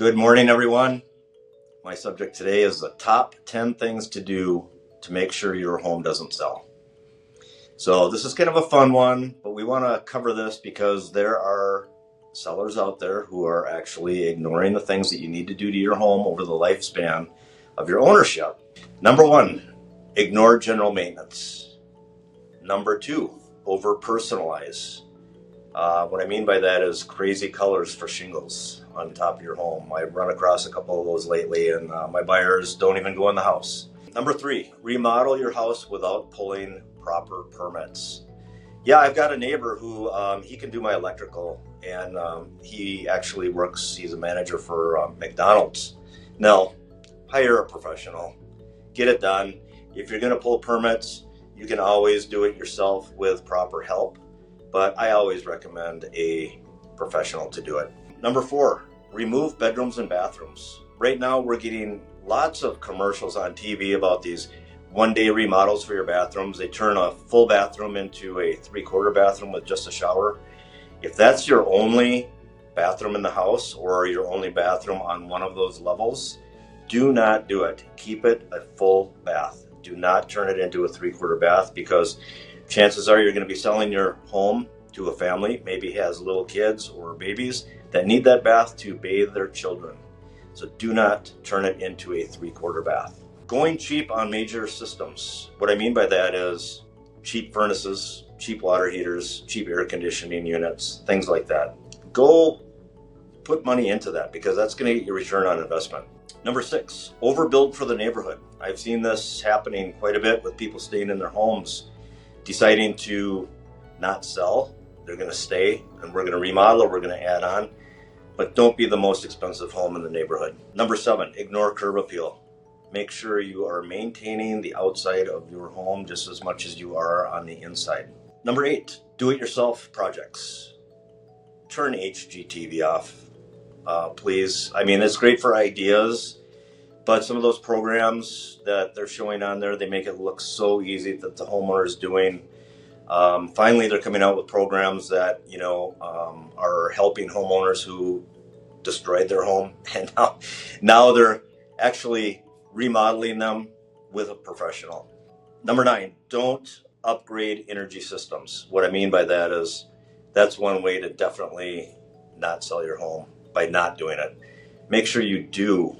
Good morning, everyone. My subject today is the top 10 things to do to make sure your home doesn't sell. So this is kind of a fun one, but we want to cover this because there are sellers out there who are actually ignoring the things that you need to do to your home over the lifespan of your ownership. Number one, ignore general maintenance. Number two, over personalize. What I mean by that is crazy colors for shingles on top of your home. I've run across a couple of those lately, and my buyers don't even go in the house. Number three, remodel your house without pulling proper permits. Yeah, I've got a neighbor who he can do my electrical, and he actually works, he's a manager for McDonald's. Now, hire a professional, get it done. If you're going to pull permits, you can always do it yourself with proper help, but I always recommend a professional to do it. Number four, remove bedrooms and bathrooms. Right now we're getting lots of commercials on TV about these one-day remodels for your bathrooms. They turn a full bathroom into a three-quarter bathroom with just a shower. If that's your only bathroom in the house or your only bathroom on one of those levels, do not do it. Keep it a full bath. Do not turn it into a three-quarter bath, because chances are you're going to be selling your home to a family, maybe has little kids or babies that need that bath to bathe their children. So do not turn it into a three-quarter bath. Going cheap on major systems. What I mean by that is cheap furnaces, cheap water heaters, cheap air conditioning units, things like that. Go put money into that, because that's going to get your return on investment. Number six, overbuild for the neighborhood. I've seen this happening quite a bit with people staying in their homes, deciding to not sell. They're going to stay, and we're going to remodel, or we're going to add on. But don't be the most expensive home in the neighborhood. Number seven, ignore curb appeal. Make sure you are maintaining the outside of your home just as much as you are on the inside. Number eight, do-it-yourself projects. Turn HGTV off, please. I mean, it's great for ideas, but some of those programs that they're showing on there, they make it look so easy that the homeowner is doing. Finally, they're coming out with programs that, are helping homeowners who destroyed their home, and now they're actually remodeling them with a professional. Number nine, don't upgrade energy systems. What I mean by that is that's one way to definitely not sell your home, by not doing it. Make sure you do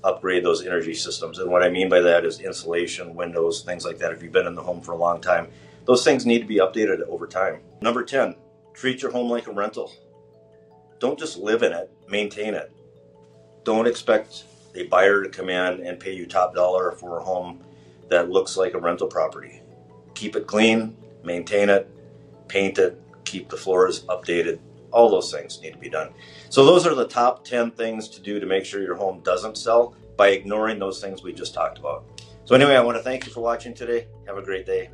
upgrade those energy systems. And what I mean by that is insulation, windows, things like that. If you've been in the home for a long time, those things need to be updated over time. Number 10, treat your home like a rental. Don't just live in it, maintain it. Don't expect a buyer to come in and pay you top dollar for a home that looks like a rental property. Keep it clean, maintain it, paint it, keep the floors updated. All those things need to be done. So those are the top 10 things to do to make sure your home doesn't sell, by ignoring those things we just talked about. So anyway, I want to thank you for watching today. Have a great day.